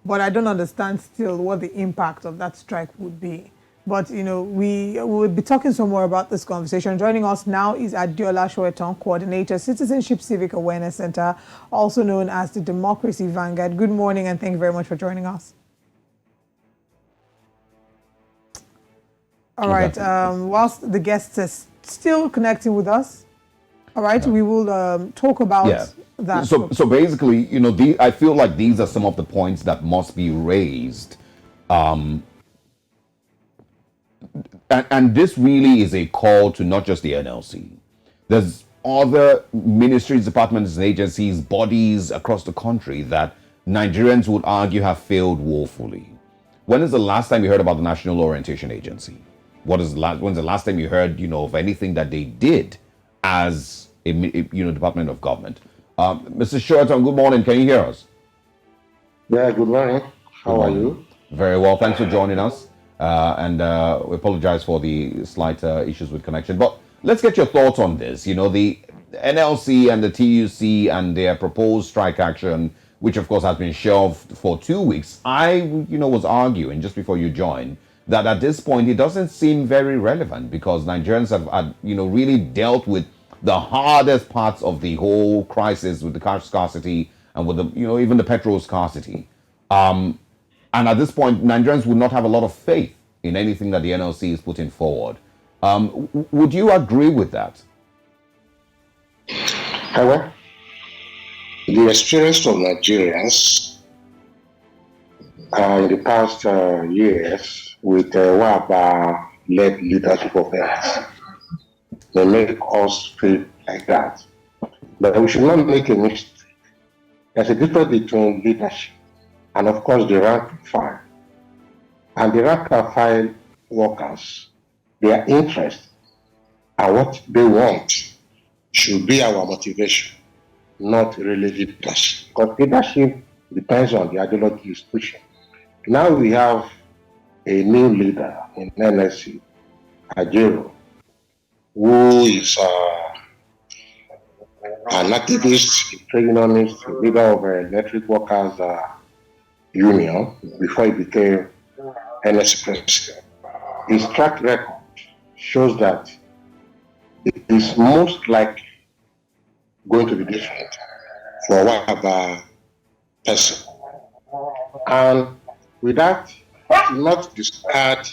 but I don't understand still what the impact of that strike would be. But we will be talking some more about this conversation. Joining us now is Adiola Shoeton, Coordinator, Citizenship Civic Awareness Center, also known as the Democracy Vanguard. Good morning, and thank you very much for joining us. All right. Whilst the guest is still connecting with us, all right, we will talk about that. So basically, I feel like these are some of the points that must be raised. And this really is a call to not just the NLC. There's other ministries, departments, and agencies, bodies across the country that Nigerians would argue have failed woefully. When is the last time you heard about the National Orientation Agency? When's the last time you heard, of anything that they did as a department of government? Mr. Shorton, good morning. Can you hear us? Yeah, good morning. How are you? Very well. Thanks for joining us. And we apologize for the slight issues with connection. But let's get your thoughts on this. The NLC and the TUC and their proposed strike action, which of course has been shelved for 2 weeks. I, was arguing just before you joined that at this point it doesn't seem very relevant because Nigerians have, really dealt with the hardest parts of the whole crisis with the cash scarcity and with the, even the petrol scarcity. And at this point, Nigerians would not have a lot of faith in anything that the NLC is putting forward. Would you agree with that? However, the experience of Nigerians in the past years with Waba-led leadership of us, they make us feel like that. But we should not make a mistake. There's a difference between leadership and, of course, the rank and file. And the rank and file workers, their interest and what they want should be our motivation, not really leadership. Because leadership depends on the ideology is pushing. Now we have a new leader in NLC, Ajero, who is an activist, a trade unionist, a leader of electric workers union before he became NLC president. His track record shows that it is most likely going to be different for Wahaba person. And with that, not discard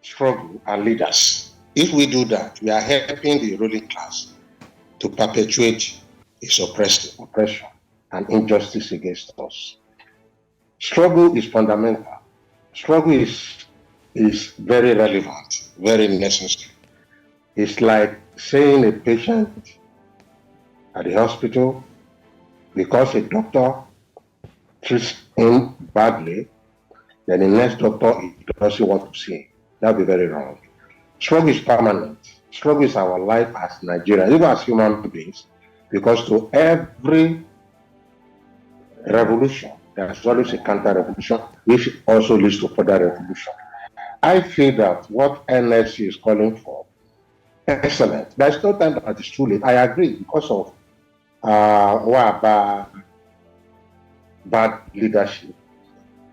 struggle and leaders. If we do that, we are helping the ruling class to perpetuate its oppression and injustice against us. Struggle is fundamental. Struggle is very relevant, very necessary. It's like seeing a patient at the hospital because a doctor treats him badly, then the next doctor doesn't want to see him. That would be very wrong. Struggle is permanent. Struggle is our life as Nigerians, even as human beings, because to every revolution, there's always a counter-revolution, which also leads to further revolution. I feel that what NLC is calling for, excellent. There's no time that it's too late. I agree because of bad leadership.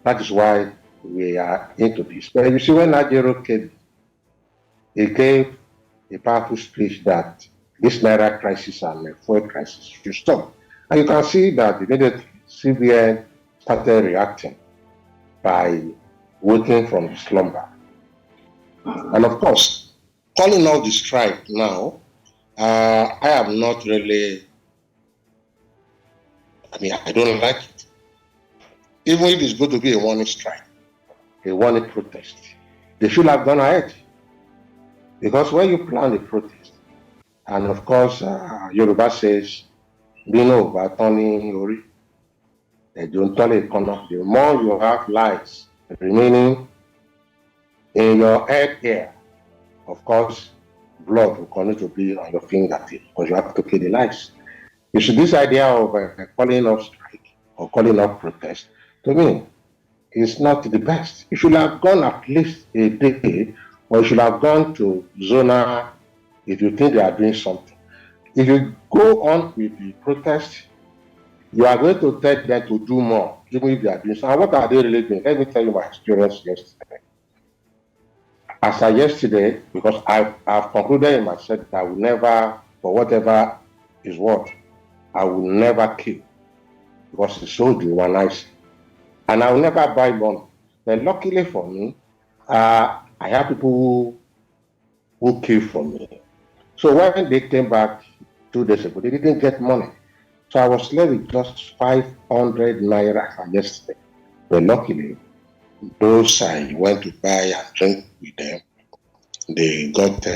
That is why we are into this. But you see, when Najero came, he gave a powerful speech that this naira crisis and fuel crisis should stop. And you can see that immediately CBN started reacting by waking from the slumber. And of course, calling out the strike now, I am not really, I don't like it. Even if it's going to be a warning strike, a warning protest, they should have gone ahead. Because when you plan a protest, and of course, Yoruba says, Bino Batoni Ori, they don't tell it, the more you have lies remaining in your head here, of course, blood will continue to be on your fingertip because you have to kill the lies. You see, this idea of calling off strike or calling off protest, to me, is not the best. You should have gone at least a day, or you should have gone to Zona if you think they are doing something. If you go on with the protest, you are going to tell them to do more even if they are doing so. And what are they really doing? Let me tell you my experience yesterday. As of yesterday, because I've concluded in myself that I will never, for whatever is what, I will never kill because it's so dehumanizing. And I will never buy money. But luckily for me, I have people who kill for me. So when they came back 2 days ago, they didn't get money. So I was left with just 500 naira yesterday. But luckily, those I went to buy and drink with them, they got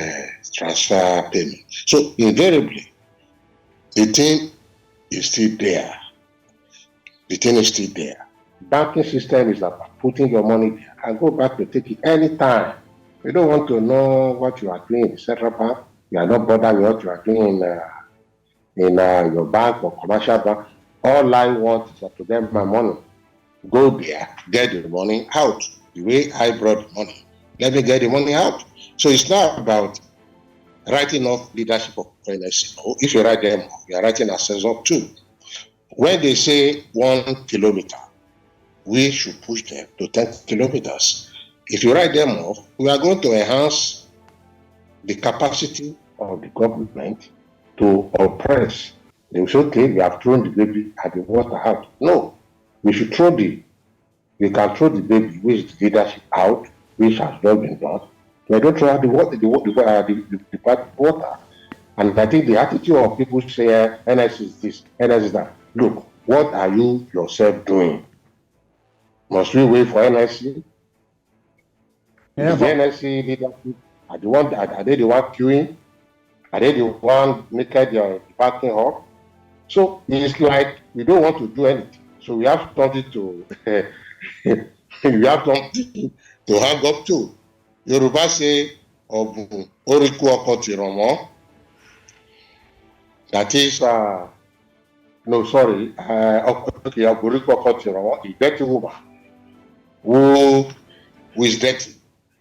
transfer payment. So invariably, the thing is still there. The thing is still there. Banking system is about putting your money there and go back to take it anytime. You don't want to know what you are doing in the central bank. You are not bothered with what you are doing in your bank or commercial bank. All I want is to get my money. Go there, get the money out. The way I brought the money, let me get the money out. So it's not about writing off leadership of NLC. No, if you write them off, you are writing ourselves up too. When they say 1 kilometer, we should push them to 10 kilometers. If you write them off, we are going to enhance the capacity of the government to oppress. They will say, okay, we have thrown the baby and the water out. No, we can throw the baby with the leadership out, which has not been done. We don't throw out the water. And I think the attitude of people say NS is this, NS is that. Look, what are you yourself doing? Must we wait for NSC? Yeah, The NSC leadership are they the one queuing? Are they the one making their backing up? So it's like we don't want to do anything. So we have something to we have something to hang up to. Yoruba say Obun Oriku Okotiromo. That is no sorry, okay, Oburiku Okotiromo, the dirty woman who is dirty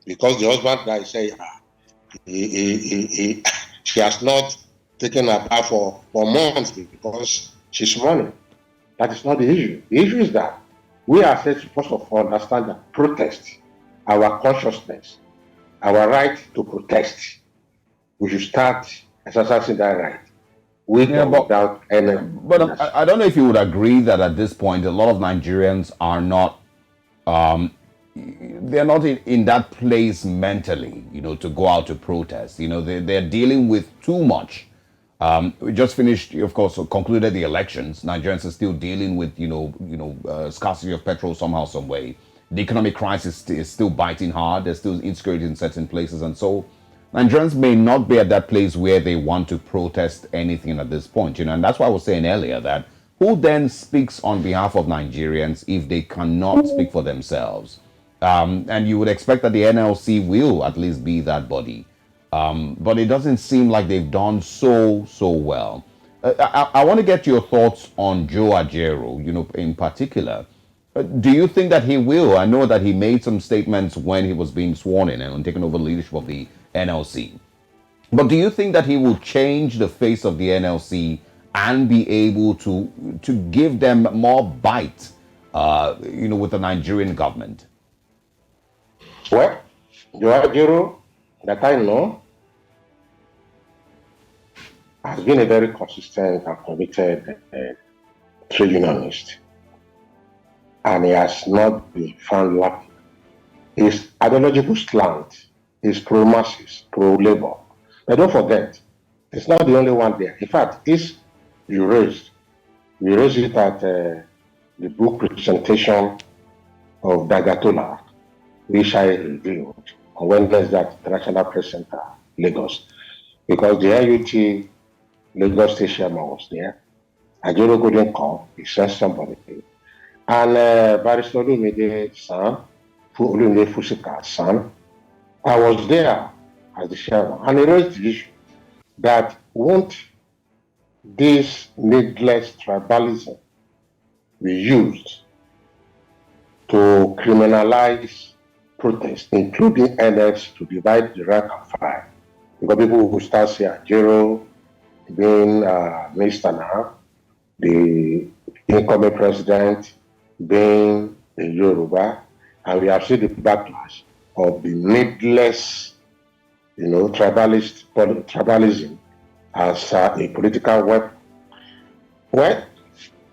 because the husband guy say she has not taken her bath for months because she's mourning. That is not the issue. The issue is that we are supposed to understand that protest, our consciousness, our right to protest, we should start exercising that right with or without any. But I don't know if you would agree that at this point, a lot of Nigerians are not they're not in that place mentally, to go out to protest. They're dealing with too much. We just finished, of course, concluded the elections. Nigerians are still dealing with, scarcity of petrol somehow, some way. The economic crisis is still biting hard. There's still insecurity in certain places. And so Nigerians may not be at that place where they want to protest anything at this point, and that's why I was saying earlier that who then speaks on behalf of Nigerians if they cannot speak for themselves? And you would expect that the NLC will at least be that body. But it doesn't seem like they've done so well. I want to get your thoughts on Joe Ajaero, in particular. Do you think that he will? I know that he made some statements when he was being sworn in and taking over the leadership of the NLC. But do you think that he will change the face of the NLC and be able to give them more bite, with the Nigerian government? Well, Joe Ajaero, that I know, has been a very consistent and committed trade unionist. And he has not been found lacking. His ideological slant is pro-masses, pro-labor. But don't forget, it's not the only one there. In fact, we raised it at the book presentation of Dagatola, which I reviewed on Wednesday at International Press Center, Lagos. Because the NUT Lagos State Chairman was there. Ajaero couldn't come, he sent somebody. And Barrister Olumide's son, Olumide Fusika's son, I was there as the chairman. And he raised the issue that won't this needless tribalism be used to criminalize protest, including NS, to divide the rank and file? Because people who start saying Ajaero being minister now, the incoming president, being a Yoruba, and we have seen the backlash of the needless, tribalism as a political weapon. Well,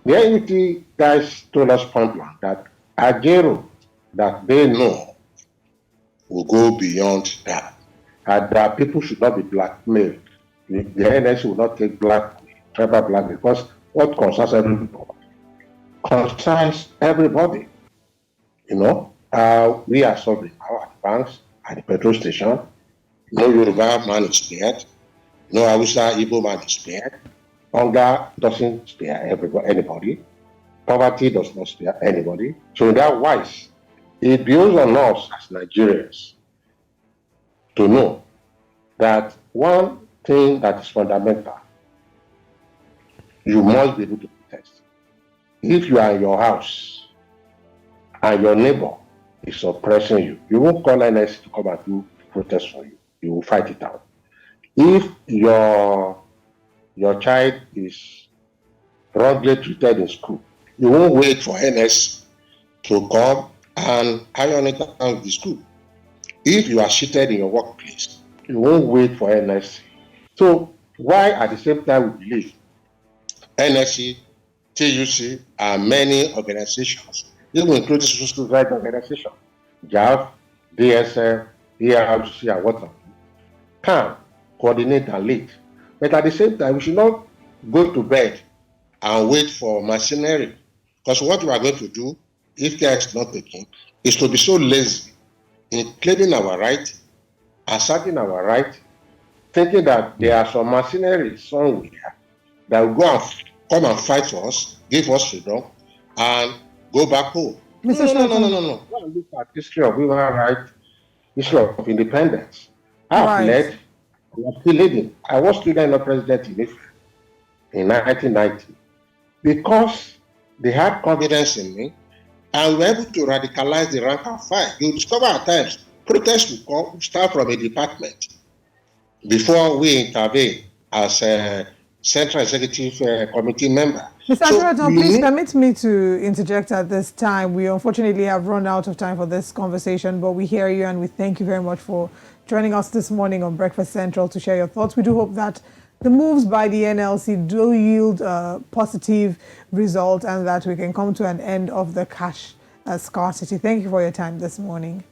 the NUT guys told us point blank that Ajero that they know will go beyond that, and that people should not be blackmailed. The NLC will not take tribal black, because what concerns everybody concerns everybody. We are serving our banks at the petrol station. No Yoruba man is spared. No Hausa Igbo man is spared. Hunger doesn't spare anybody. Poverty does not spare anybody. So in that wise, it builds on us as Nigerians to know that one thing that is fundamental, you must be able to protest. If you are in your house and your neighbor is oppressing you, you won't call NLC to come and do protest for you. You will fight it out. If your child is wrongly treated in school, you won't wait for NLC to come and iron it out of the school. If you are cheated in your workplace, you won't wait for NLC. So why at the same time we believe NLC, TUC, and many organizations, even including social rights organizations, JAV, DSM, ERC, and whatnot, can coordinate and lead. But at the same time, we should not go to bed and wait for machinery. Because what we are going to do, if care is not taken, is to be so lazy in claiming our right, asserting our right, thinking that there are some machinery somewhere that will go and come and fight for us, give us freedom, and go back home. No. Go and look at history of human rights, history of independence. I've led, I'm still leading. I was student president in 1990 because they had confidence in me, and we were able to radicalize the rank and file. You discover at times protests will start from a department before we intervene as a Central Executive Committee member. Mr. Ashuraton, please permit me to interject at this time. We unfortunately have run out of time for this conversation, but we hear you and we thank you very much for joining us this morning on Breakfast Central to share your thoughts. We do hope that the moves by the NLC do yield a positive result and that we can come to an end of the cash scarcity. Thank you for your time this morning.